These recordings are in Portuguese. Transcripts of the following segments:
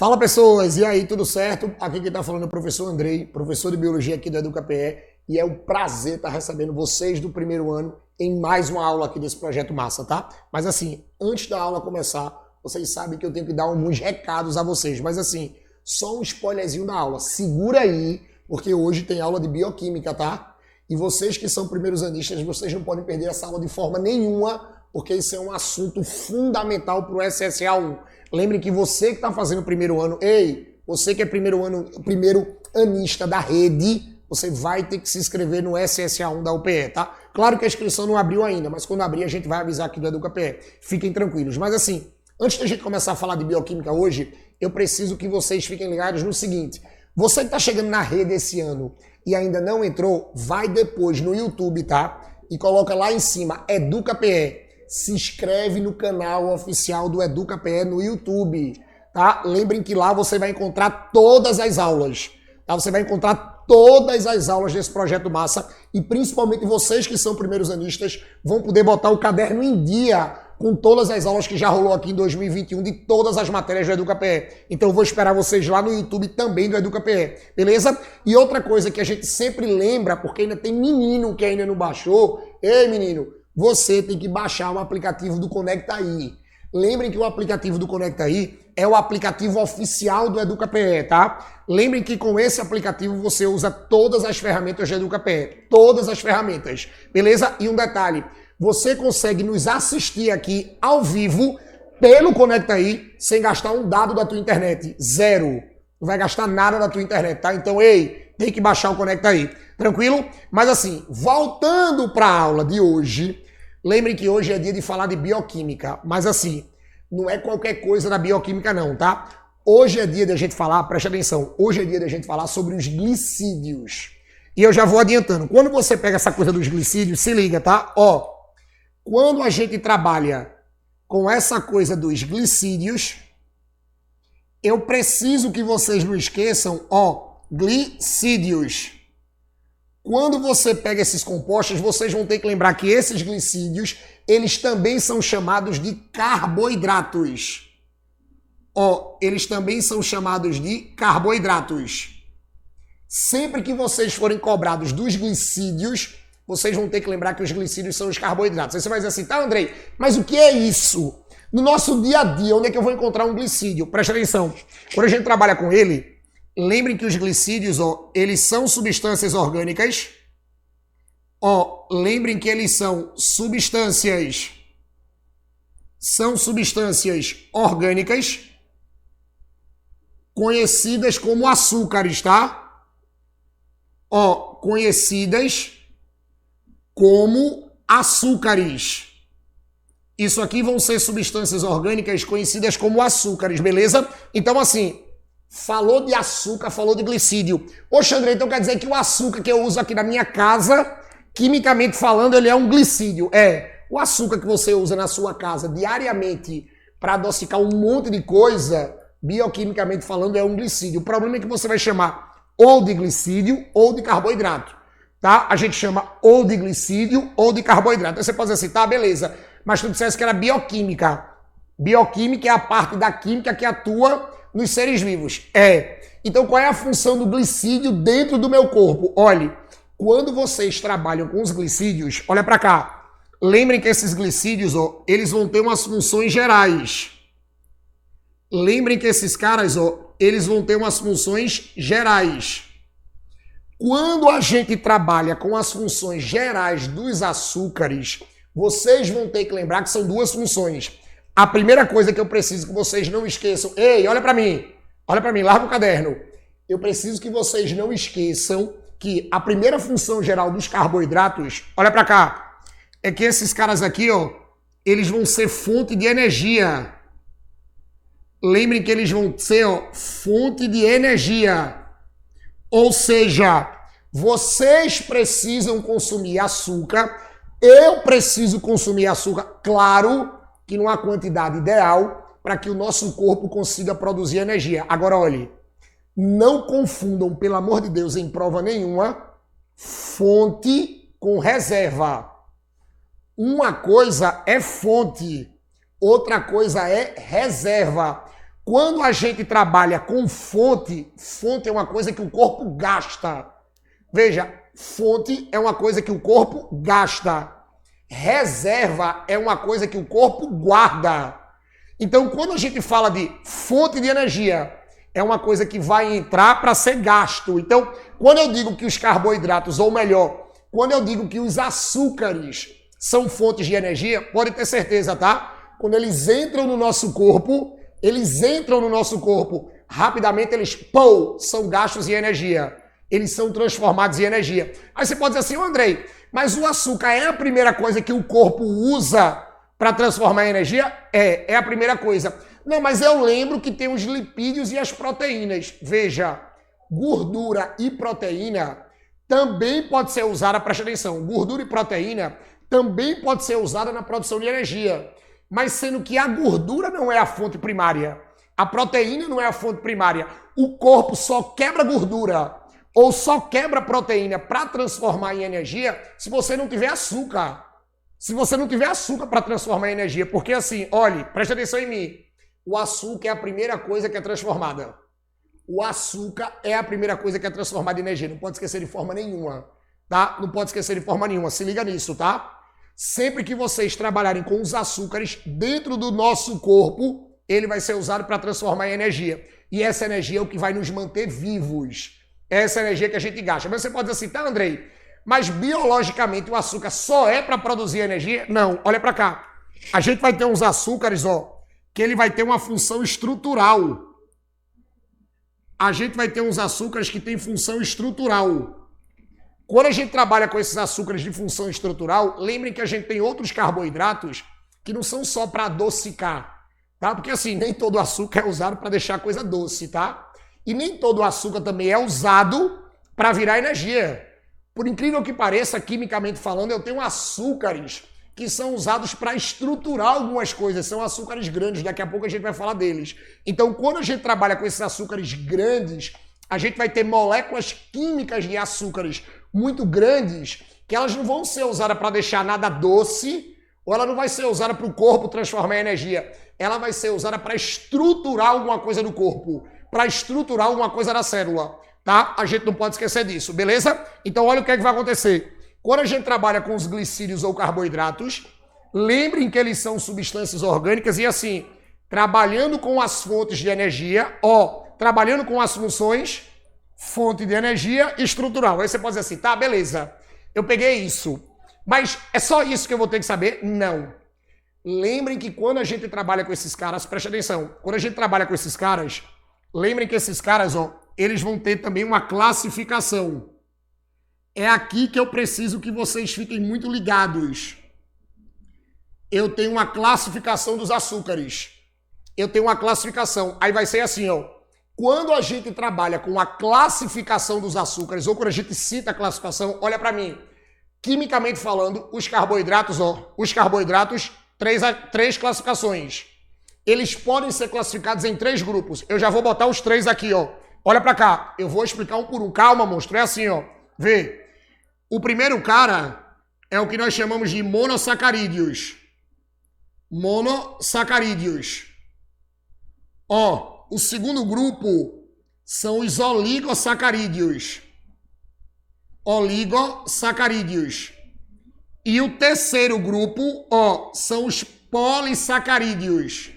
Fala pessoas, e aí, tudo certo? Aqui quem tá falando é o professor Andrei, professor de Biologia aqui do EducaPE, e é um prazer estar recebendo vocês do primeiro ano em mais uma aula aqui desse Projeto Massa, tá? Mas assim, antes da aula começar, vocês sabem que eu tenho que dar alguns recados a vocês, mas assim, só um spoilerzinho da aula. Segura aí, porque hoje tem aula de Bioquímica, tá? E vocês que são primeiros anistas, vocês não podem perder essa aula de forma nenhuma, porque isso é um assunto fundamental para o SSA1. Lembre que você que está fazendo o primeiro ano, você que é primeiro anista da rede, você vai ter que se inscrever no SSA1 da UPE, tá? Claro que a inscrição não abriu ainda, mas quando abrir a gente vai avisar aqui do EducaPE. Fiquem tranquilos. Mas assim, antes da gente começar a falar de bioquímica hoje, eu preciso que vocês fiquem ligados no seguinte. Você que está chegando na rede esse ano e ainda não entrou, vai depois no YouTube, tá? E coloca lá em cima, EducaPE. Se inscreve no canal oficial do EducaPE no YouTube, tá? Lembrem que lá você vai encontrar todas as aulas, tá? Você vai encontrar todas as aulas desse Projeto Massa e principalmente vocês que são primeiros anistas vão poder botar o caderno em dia com todas as aulas que já rolou aqui em 2021 de todas as matérias do EducaPE. Então eu vou esperar vocês lá no YouTube também do EducaPE, beleza? E outra coisa que a gente sempre lembra, porque ainda tem menino que ainda não baixou, ei menino, você tem que baixar o aplicativo do Conectaí. Lembrem que o aplicativo do Conectaí é o aplicativo oficial do EducaPE, tá? Lembrem que com esse aplicativo você usa todas as ferramentas do EducaPE. Todas as ferramentas, beleza? E um detalhe, você consegue nos assistir aqui ao vivo pelo Conectaí sem gastar um dado da tua internet. Zero. Não vai gastar nada da tua internet, tá? Então, tem que baixar o Conectaí. Tranquilo? Mas assim, voltando para a aula de hoje, lembrem que hoje é dia de falar de bioquímica, mas assim, não é qualquer coisa da bioquímica não, tá? Hoje é dia de a gente falar, preste atenção, hoje é dia de a gente falar sobre os glicídios. E eu já vou adiantando, quando você pega essa coisa dos glicídios, se liga, tá? Ó, quando a gente trabalha com essa coisa dos glicídios, eu preciso que vocês não esqueçam, ó, glicídios. Quando você pega esses compostos, vocês vão ter que lembrar que esses glicídios, eles também são chamados de carboidratos. Ó, eles também são chamados de carboidratos. Sempre que vocês forem cobrados dos glicídios, vocês vão ter que lembrar que os glicídios são os carboidratos. Aí você vai dizer assim, tá, Andrei, mas o que é isso? No nosso dia a dia, onde é que eu vou encontrar um glicídio? Presta atenção. Quando a gente trabalha com ele, lembrem que os glicídios, ó, eles são substâncias orgânicas. Ó, lembrem que eles são substâncias orgânicas conhecidas como açúcares, tá? Ó, conhecidas como açúcares. Isso aqui vão ser substâncias orgânicas conhecidas como açúcares, beleza? Então, assim, falou de açúcar, falou de glicídio. Poxa, André, então quer dizer que o açúcar que eu uso aqui na minha casa, quimicamente falando, ele é um glicídio. É, o açúcar que você usa na sua casa diariamente para adocicar um monte de coisa, bioquimicamente falando, é um glicídio. O problema é que você vai chamar ou de glicídio ou de carboidrato, tá? A gente chama ou de glicídio ou de carboidrato. Aí você pode dizer assim, tá, beleza, mas tu dissesse que era bioquímica. Bioquímica é a parte da química que atua nos seres vivos. Então qual é a função do glicídio dentro do meu corpo? Olhe, quando vocês trabalham com os glicídios, olha para cá. Lembrem que esses glicídios, ó, eles vão ter umas funções gerais. Lembrem que esses caras, ó, eles vão ter umas funções gerais. Quando a gente trabalha com as funções gerais dos açúcares, vocês vão ter que lembrar que são duas funções. A primeira coisa que eu preciso que vocês não esqueçam... Ei, olha para mim, larga o caderno. Eu preciso que vocês não esqueçam que a primeira função geral dos carboidratos, olha para cá, é que esses caras aqui, ó, eles vão ser fonte de energia. Lembrem que eles vão ser, ó, fonte de energia. Ou seja, vocês precisam consumir açúcar, eu preciso consumir açúcar, claro, que numa quantidade ideal para que o nosso corpo consiga produzir energia. Agora, olhe, não confundam, pelo amor de Deus, em prova nenhuma, fonte com reserva. Uma coisa é fonte, outra coisa é reserva. Quando a gente trabalha com fonte, fonte é uma coisa que o corpo gasta. Veja, fonte é uma coisa que o corpo gasta. Reserva é uma coisa que o corpo guarda. Então, quando a gente fala de fonte de energia, é uma coisa que vai entrar para ser gasto. Então, quando eu digo que os carboidratos, ou melhor, quando eu digo que os açúcares são fontes de energia, pode ter certeza, tá? Quando eles entram no nosso corpo, rapidamente eles, são gastos em energia. Eles são transformados em energia. Aí você pode dizer assim, Andrei, mas o açúcar é a primeira coisa que o corpo usa para transformar em energia? É a primeira coisa. Não, mas eu lembro que tem os lipídios e as proteínas. Veja, gordura e proteína também pode ser usada, preste atenção, gordura e proteína também pode ser usada na produção de energia. Mas sendo que a gordura não é a fonte primária, a proteína não é a fonte primária, o corpo só quebra gordura ou só quebra proteína para transformar em energia se você não tiver açúcar. Se você não tiver açúcar para transformar em energia. Porque assim, olhe, preste atenção em mim. O açúcar é a primeira coisa que é transformada. O açúcar é a primeira coisa que é transformada em energia. Não pode esquecer de forma nenhuma, tá? Não pode esquecer de forma nenhuma. Se liga nisso, tá? Sempre que vocês trabalharem com os açúcares dentro do nosso corpo, ele vai ser usado para transformar em energia. E essa energia é o que vai nos manter vivos. Essa energia que a gente gasta. Mas você pode dizer assim, tá, Andrei? Mas biologicamente o açúcar só é para produzir energia? Não, olha para cá. A gente vai ter uns açúcares, ó, que ele vai ter uma função estrutural. A gente vai ter uns açúcares que têm função estrutural. Quando a gente trabalha com esses açúcares de função estrutural, lembrem que a gente tem outros carboidratos que não são só para adocicar, tá? Porque assim, nem todo açúcar é usado para deixar a coisa doce, tá? E nem todo açúcar também é usado para virar energia. Por incrível que pareça, quimicamente falando, eu tenho açúcares que são usados para estruturar algumas coisas. São açúcares grandes, daqui a pouco a gente vai falar deles. Então, quando a gente trabalha com esses açúcares grandes, a gente vai ter moléculas químicas de açúcares muito grandes que elas não vão ser usadas para deixar nada doce, ou ela não vai ser usada para o corpo transformar em energia. Ela vai ser usada para estruturar alguma coisa do corpo, para estruturar alguma coisa da célula, tá? A gente não pode esquecer disso, beleza? Então olha o que é que vai acontecer. Quando a gente trabalha com os glicídios ou carboidratos, lembrem que eles são substâncias orgânicas e assim, trabalhando com as fontes de energia, trabalhando com as funções, fonte de energia estrutural. Aí você pode dizer assim, tá, beleza, eu peguei isso, mas é só isso que eu vou ter que saber? Não. Lembrem que quando a gente trabalha com esses caras, preste atenção, quando a gente trabalha com esses caras, lembrem que esses caras, eles vão ter também uma classificação. É aqui que eu preciso que vocês fiquem muito ligados. Eu tenho uma classificação dos açúcares. Eu tenho uma classificação. Aí vai ser assim, Quando a gente trabalha com a classificação dos açúcares, ou quando a gente cita a classificação, olha para mim. Quimicamente falando, os carboidratos, três classificações. Eles podem ser classificados em 3 grupos. Eu já vou botar os 3 aqui, Olha para cá. Eu vou explicar um por um. Calma, monstro. É assim, Vê. O primeiro cara é o que nós chamamos de monossacarídeos. Monossacarídeos. O segundo grupo são os oligossacarídeos. Oligossacarídeos. E o terceiro grupo, são os polissacarídeos.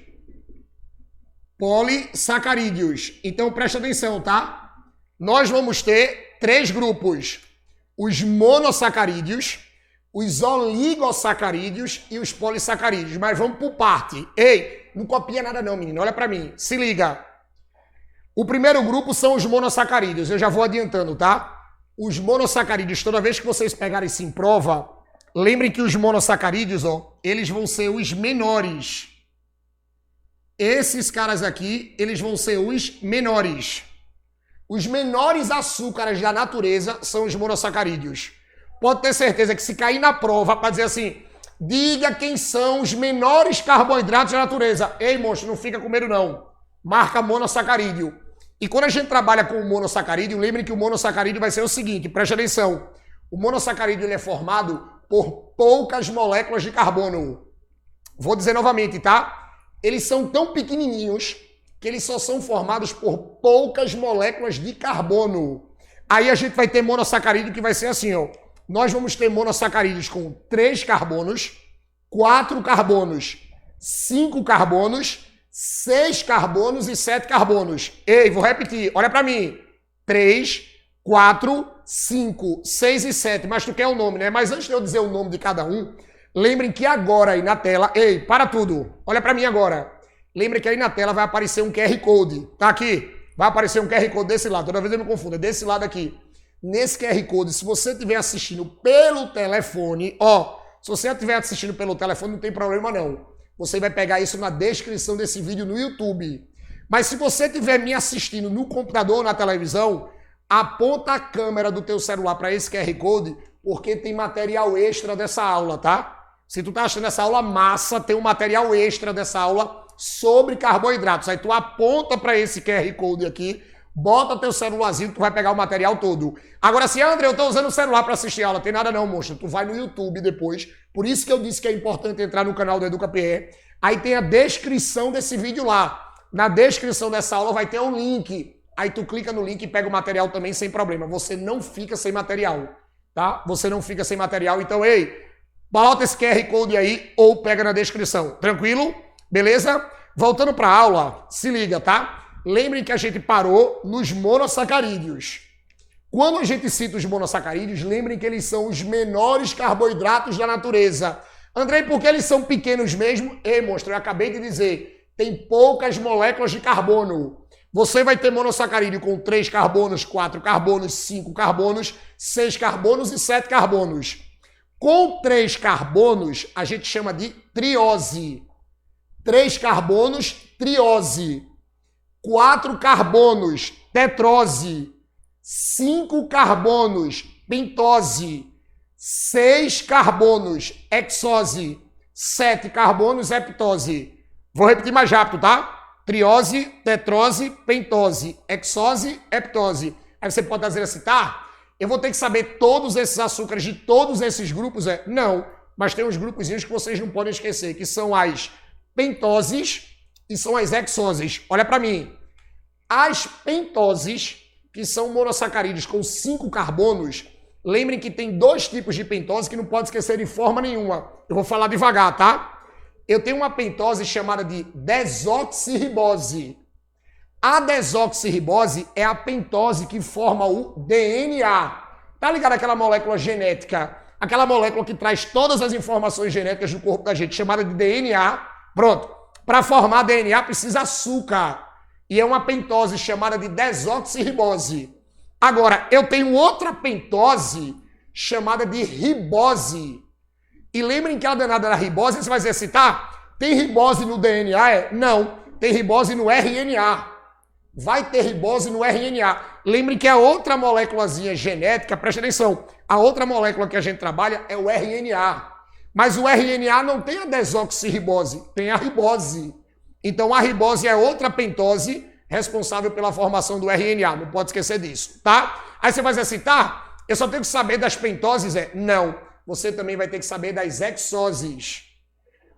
Polissacarídeos. Então presta atenção, tá? Nós vamos ter 3 grupos. Os monossacarídeos, os oligossacarídeos e os polissacarídeos. Mas vamos por parte. Ei, não copia nada não, menino. Olha para mim. Se liga. O primeiro grupo são os monossacarídeos. Eu já vou adiantando, tá? Os monossacarídeos, toda vez que vocês pegarem isso em prova, lembrem que os monossacarídeos, eles vão ser os menores. Esses caras aqui, eles vão ser os menores. Os menores açúcares da natureza são os monossacarídeos. Pode ter certeza que se cair na prova para dizer assim, diga quem são os menores carboidratos da natureza. Ei, monstro, não fica com medo não. Marca monossacarídeo. E quando a gente trabalha com o monossacarídeo, lembre que o monossacarídeo vai ser o seguinte, preste atenção. O monossacarídeo ele é formado por poucas moléculas de carbono. Vou dizer novamente, tá? Eles são tão pequenininhos que eles só são formados por poucas moléculas de carbono. Aí a gente vai ter monossacarídeo que vai ser assim, ó. Nós vamos ter monossacarídeos com 3 carbonos, 4 carbonos, 5 carbonos, 6 carbonos e 7 carbonos. Ei, vou repetir, olha para mim. 3, 4, 5, 6 e 7. Mas tu quer o nome, né? Mas antes de eu dizer o nome de cada um, lembrem que agora aí na tela... Ei, para tudo. Olha para mim agora. Lembrem que aí na tela vai aparecer um QR Code. Tá aqui. Vai aparecer um QR Code desse lado. Toda vez eu me confundo. É desse lado aqui. Nesse QR Code, se você estiver assistindo pelo telefone... Ó, se você estiver assistindo pelo telefone, não tem problema não. Você vai pegar isso na descrição desse vídeo no YouTube. Mas se você estiver me assistindo no computador ou na televisão, aponta a câmera do teu celular para esse QR Code, porque tem material extra dessa aula, tá? Se tu tá achando essa aula massa, tem um material extra dessa aula sobre carboidratos. Aí tu aponta para esse QR Code aqui, bota teu celularzinho, tu vai pegar o material todo. Agora, se André, eu tô usando o celular para assistir a aula, tem nada não, monstro. Tu vai no YouTube depois. Por isso que eu disse que é importante entrar no canal do EducaPE. Aí tem a descrição desse vídeo lá. Na descrição dessa aula vai ter um link. Aí tu clica no link e pega o material também sem problema. Você não fica sem material, tá? Você não fica sem material. Então, ei, bota esse QR Code aí ou pega na descrição. Tranquilo? Beleza? Voltando para a aula, se liga, tá? Lembrem que a gente parou nos monossacarídeos. Quando a gente cita os monossacarídeos, lembrem que eles são os menores carboidratos da natureza. Andrei, por que eles são pequenos mesmo? Ei, monstro, eu acabei de dizer, tem poucas moléculas de carbono. Você vai ter monossacarídeo com 3 carbonos, 4 carbonos, 5 carbonos, 6 carbonos e 7 carbonos. Com 3 carbonos, a gente chama de triose. 3 carbonos, triose. 4 carbonos, tetrose. 5 carbonos, pentose. 6 carbonos, hexose. 7 carbonos, heptose. Vou repetir mais rápido, tá? Triose, tetrose, pentose, hexose, heptose. Aí você pode dizer assim, tá? Eu vou ter que saber todos esses açúcares de todos esses grupos? Não, mas tem uns grupozinhos que vocês não podem esquecer, que são as pentoses e são as hexoses. Olha para mim. As pentoses, que são monossacarídeos com 5 carbonos, lembrem que tem 2 tipos de pentose que não pode esquecer de forma nenhuma. Eu vou falar devagar, tá? Eu tenho uma pentose chamada de desoxirribose. A desoxirribose é a pentose que forma o DNA. Tá ligado aquela molécula genética? Aquela molécula que traz todas as informações genéticas do corpo da gente, chamada de DNA. Pronto. Para formar DNA precisa açúcar. E é uma pentose chamada de desoxirribose. Agora, eu tenho outra pentose chamada de ribose. E lembrem que a danada da ribose, você vai dizer assim, tá? Tem ribose no DNA? Não, tem ribose no RNA. Vai ter ribose no RNA. Lembrem que a outra moléculazinha genética, presta atenção, a outra molécula que a gente trabalha é o RNA. Mas o RNA não tem a desoxirribose, tem a ribose. Então a ribose é outra pentose responsável pela formação do RNA, não pode esquecer disso, tá? Aí você vai dizer assim, tá? Eu só tenho que saber das pentoses? Não. Você também vai ter que saber das hexoses.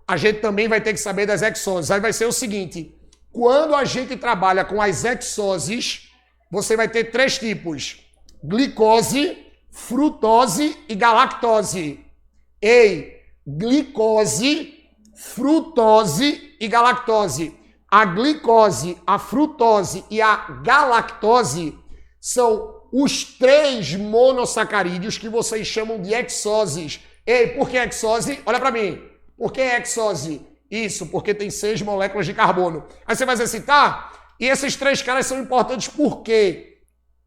A gente também vai ter que saber das hexoses. Aí vai ser o seguinte, quando a gente trabalha com as hexoses, você vai ter 3 tipos. Glicose, frutose e galactose. Ei, glicose, frutose e galactose. A glicose, a frutose e a galactose são os 3 monossacarídeos que vocês chamam de hexoses. Ei, por que hexose? Olha para mim. Por que hexose? Isso, porque tem 6 moléculas de carbono. Aí você vai dizer assim, tá? E esses 3 caras são importantes por quê?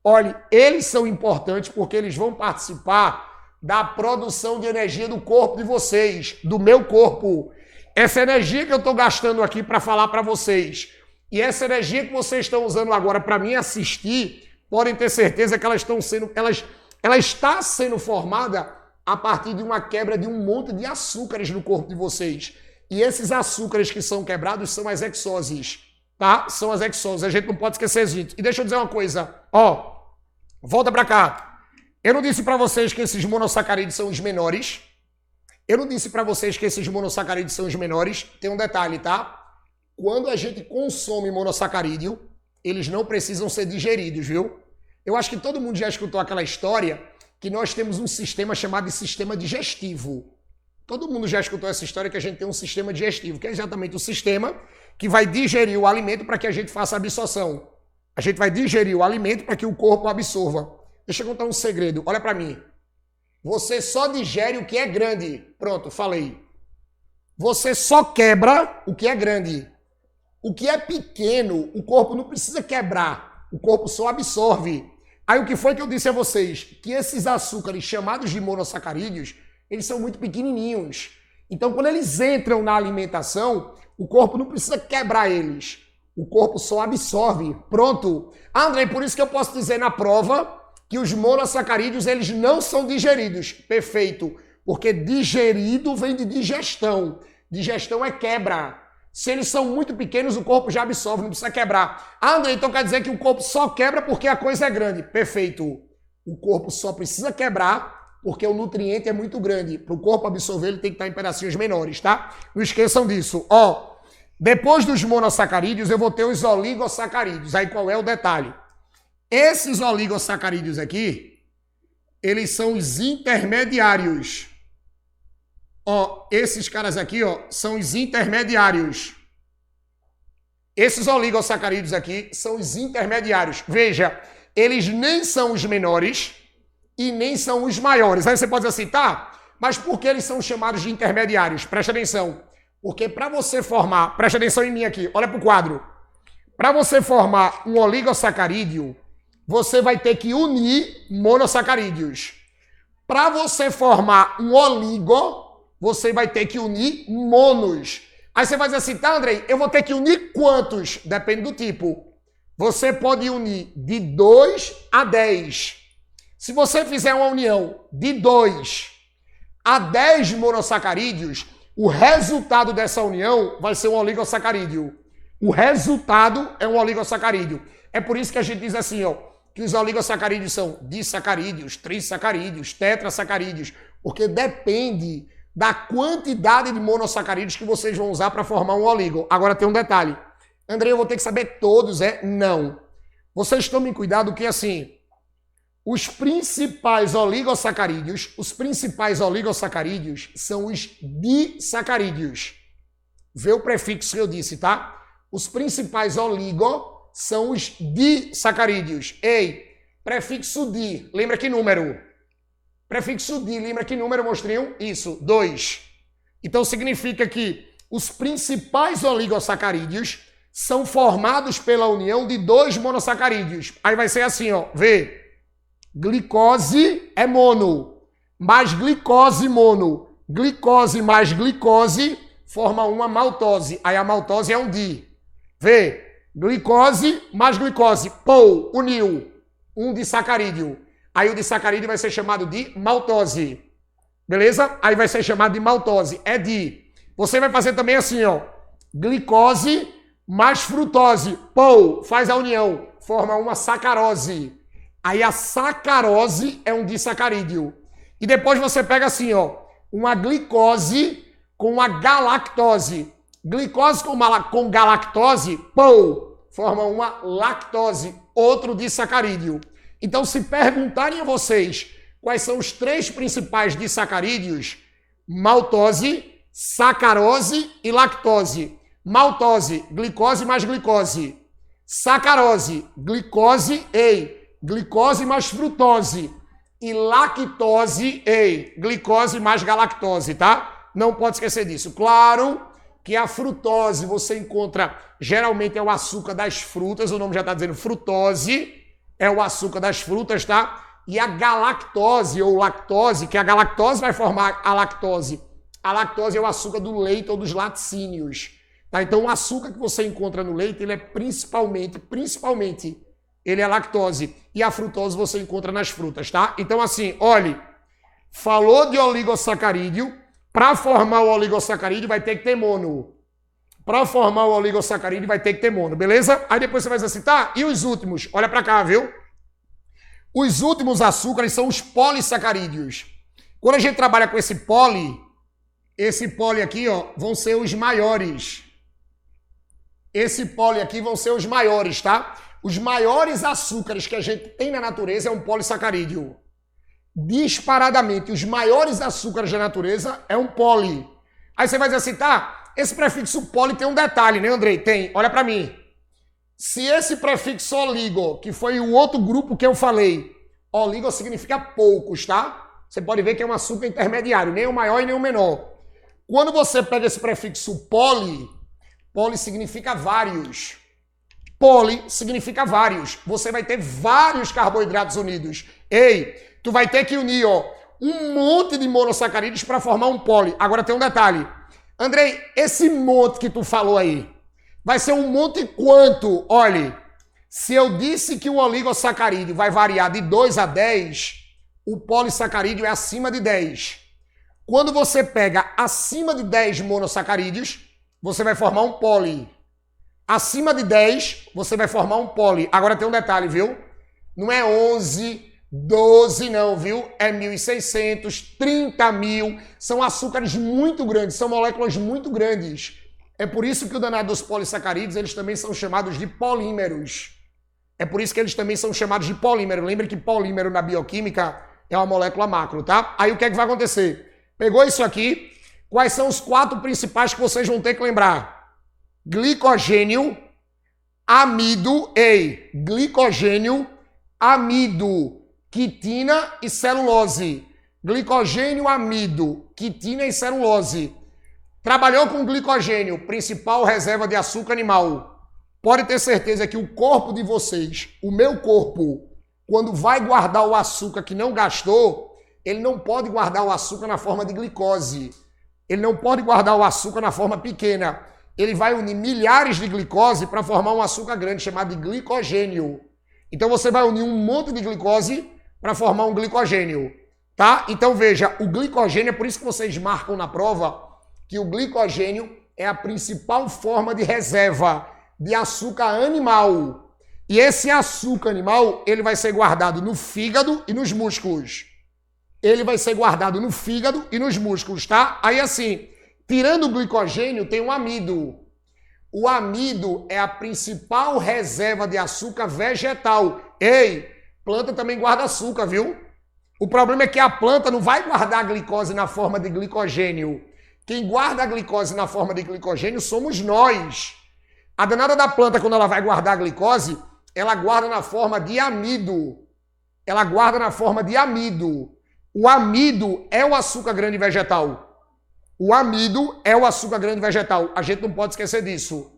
Olha, eles são importantes porque eles vão participar da produção de energia do corpo de vocês, do meu corpo. Essa energia que eu estou gastando aqui para falar para vocês e essa energia que vocês estão usando agora para me assistir, podem ter certeza que ela está sendo formada a partir de uma quebra de um monte de açúcares no corpo de vocês. E esses açúcares que são quebrados são as hexoses, tá? São as hexoses, a gente não pode esquecer disso. E deixa eu dizer uma coisa, ó, volta para cá. Eu não disse para vocês que esses monossacarídeos são os menores. Eu não disse para vocês que esses monossacarídeos são os menores. Tem um detalhe, tá? quando a gente consome monossacarídeo, eles não precisam ser digeridos, viu? Eu acho que todo mundo já escutou aquela história que nós temos um sistema chamado de sistema digestivo. Todo mundo já escutou essa história que a gente tem um sistema digestivo, que é exatamente o sistema que vai digerir o alimento para que a gente faça a absorção. A gente vai digerir o alimento para que o corpo absorva. Deixa eu contar um segredo, olha para mim. Você só digere o que é grande. Pronto, falei. Você só quebra o que é grande. O que é pequeno, o corpo não precisa quebrar. O corpo só absorve. Aí o que foi que eu disse a vocês? Que esses açúcares chamados de monossacarídeos, eles são muito pequenininhos. Então, quando eles entram na alimentação, o corpo não precisa quebrar eles. O corpo só absorve. Pronto. André, por isso que eu posso dizer na prova que os monossacarídeos, eles não são digeridos. Perfeito. Porque digerido vem de digestão. Digestão é quebra. Se eles são muito pequenos, o corpo já absorve, não precisa quebrar. André, então quer dizer que o corpo só quebra porque a coisa é grande. Perfeito. O corpo só precisa quebrar porque o nutriente é muito grande. Para o corpo absorver, ele tem que estar em pedacinhos menores, tá? Não esqueçam disso. Ó, depois dos monossacarídeos, eu vou ter os oligossacarídeos. Aí qual é o detalhe? Esses oligossacarídeos aqui, eles são os intermediários. Ó, esses caras aqui, ó, são os intermediários. Esses oligossacarídeos aqui são os intermediários. Veja, eles nem são os menores e nem são os maiores. Aí você pode dizer assim, tá, mas por que eles são chamados de intermediários? Presta atenção. Porque para você formar, presta atenção em mim aqui, olha para o quadro. Para você formar um oligossacarídeo, você vai ter que unir monossacarídeos. Para você formar um oligo, você vai ter que unir monos. Aí você vai dizer assim, tá, Andrei, eu vou ter que unir quantos? Depende do tipo. Você pode unir de 2 a 10. Se você fizer uma união de 2 a 10 monossacarídeos, o resultado dessa união vai ser um oligossacarídeo. O resultado é um oligossacarídeo. É por isso que a gente diz assim, ó, que os oligossacarídeos são disacarídeos, trissacarídeos, tetrassacarídeos, porque depende da quantidade de monossacarídeos que vocês vão usar para formar um oligo. Agora tem um detalhe. André, eu vou ter que saber todos, Não. Vocês tomem cuidado que, assim, os principais oligossacarídeos são os disacarídeos. Vê o prefixo que eu disse, tá? Os principais são os disacarídeos. Ei, prefixo di, lembra que número? Prefixo di, lembra que número, monstrinho? Isso, 2. Então significa que os principais oligossacarídeos são formados pela união de 2 monossacarídeos. Aí vai ser assim, ó, vê. Glicose é mono, mais glicose mono. Glicose mais glicose forma uma maltose. Aí a maltose é um di. Vê, glicose mais glicose, pô, uniu, um disacarídeo. Aí o disacarídeo vai ser chamado de maltose. Beleza? Aí vai ser chamado de maltose. É di. Você vai fazer também assim, ó. Glicose mais frutose. Pô, faz a união. Forma uma sacarose. Aí a sacarose é um disacarídeo. E depois você pega assim, ó. Uma glicose com a galactose. Glicose com galactose, pô, forma uma lactose. Outro disacarídeo. Então, se perguntarem a vocês quais são os 3 principais disacarídeos, maltose, sacarose e lactose. Maltose, glicose mais glicose. Sacarose, glicose mais frutose. E lactose, glicose mais galactose, tá? Não pode esquecer disso. Claro que a frutose você encontra, geralmente é o açúcar das frutas, o nome já está dizendo frutose, é o açúcar das frutas, tá? E a galactose ou lactose, que a galactose vai formar a lactose. A lactose é o açúcar do leite ou dos laticínios. Tá? Então, o açúcar que você encontra no leite, ele é principalmente, ele é lactose. E a frutose você encontra nas frutas, tá? Então, assim, olhe, falou de oligossacarídeo, para formar o oligossacarídeo vai ter que ter mono. Para formar o oligossacarídeo vai ter que ter mono, beleza? Aí depois você vai dizer assim, tá, e os últimos? Olha para cá, viu? Os últimos açúcares são os polissacarídeos. Quando a gente trabalha com esse poli aqui, ó, vão ser os maiores. Esse poli aqui vão ser os maiores, tá? Os maiores açúcares que a gente tem na natureza é um polissacarídeo. Disparadamente, os maiores açúcares da natureza é um poli. Aí você vai dizer assim, tá, esse prefixo poli tem um detalhe, né, Andrei? Tem, olha pra mim. Se esse prefixo oligo, que foi o outro grupo que eu falei, oligo significa poucos, tá? Você pode ver que é um açúcar intermediário, nem o maior e nem o menor. Quando você pega esse prefixo poli, poli significa vários. Poli significa vários. Você vai ter vários carboidratos unidos. Ei, tu vai ter que unir, ó, um monte de monossacarídeos para formar um poli. Agora tem um detalhe. Andrei, esse monte que tu falou aí, vai ser um monte quanto? Olhe, se eu disse que o oligosacarídeo vai variar de 2 a 10, o polissacarídeo é acima de 10. Quando você pega acima de 10 monossacarídeos, você vai formar um poli. Acima de 10, você vai formar um poli. Agora tem um detalhe, viu? Não é 11, 12 não, viu? É 1.600, 30.000. São açúcares muito grandes, são moléculas muito grandes. É por isso que o danado dos polissacarídeos, eles também são chamados de polímeros. É por isso que eles também são chamados de polímero. Lembre que polímero na bioquímica é uma molécula macro, tá? Aí o que é que vai acontecer? Pegou isso aqui, quais são os 4 principais que vocês vão ter que lembrar? Glicogênio, amido, glicogênio, amido, quitina e celulose. Glicogênio, amido, quitina e celulose. Trabalhou com glicogênio, principal reserva de açúcar animal. Pode ter certeza que o corpo de vocês, o meu corpo, quando vai guardar o açúcar que não gastou, ele não pode guardar o açúcar na forma de glicose. Ele não pode guardar o açúcar na forma pequena. Ele vai unir milhares de glicose para formar um açúcar grande chamado de glicogênio. Então você vai unir um monte de glicose para formar um glicogênio, tá? Então veja, o glicogênio, é por isso que vocês marcam na prova que o glicogênio é a principal forma de reserva de açúcar animal. E esse açúcar animal, ele vai ser guardado no fígado e nos músculos. Ele vai ser guardado no fígado e nos músculos, tá? Aí assim, tirando o glicogênio, tem o amido. O amido é a principal reserva de açúcar vegetal. Ei, planta também guarda açúcar, viu? O problema é que a planta não vai guardar a glicose na forma de glicogênio. Quem guarda a glicose na forma de glicogênio somos nós. A danada da planta, quando ela vai guardar a glicose, ela guarda na forma de amido. Ela guarda na forma de amido. O amido é o açúcar grande vegetal. O amido é o açúcar grande vegetal. A gente não pode esquecer disso,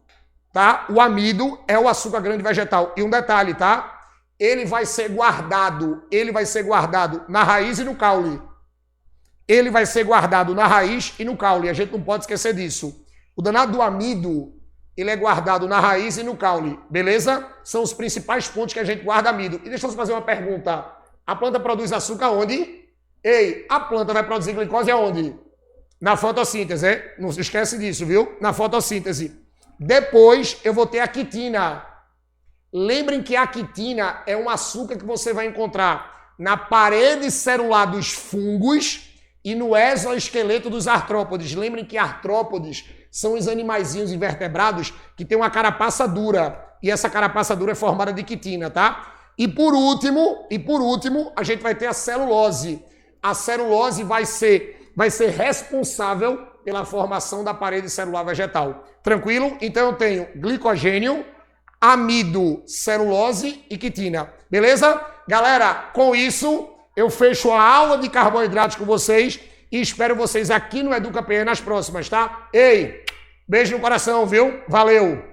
tá? O amido é o açúcar grande vegetal. E um detalhe, tá? Ele vai ser guardado na raiz e no caule. Ele vai ser guardado na raiz e no caule. A gente não pode esquecer disso. O danado do amido, ele é guardado na raiz e no caule, beleza? São os principais pontos que a gente guarda amido. E deixa eu fazer uma pergunta. A planta produz açúcar onde? Ei, a planta vai produzir glicose aonde? Na fotossíntese, não se esquece disso, viu? Na fotossíntese. Depois eu vou ter a quitina. Lembrem que a quitina é um açúcar que você vai encontrar na parede celular dos fungos e no exoesqueleto dos artrópodes. Lembrem que artrópodes são os animaizinhos invertebrados que têm uma carapaça dura. E essa carapaça dura é formada de quitina, tá? E por último, a gente vai ter a celulose. A celulose vai ser responsável pela formação da parede celular vegetal. Tranquilo? Então eu tenho glicogênio, amido, celulose e quitina. Beleza? Galera, com isso eu fecho a aula de carboidratos com vocês e espero vocês aqui no EducaPE nas próximas, tá? Ei, beijo no coração, viu? Valeu!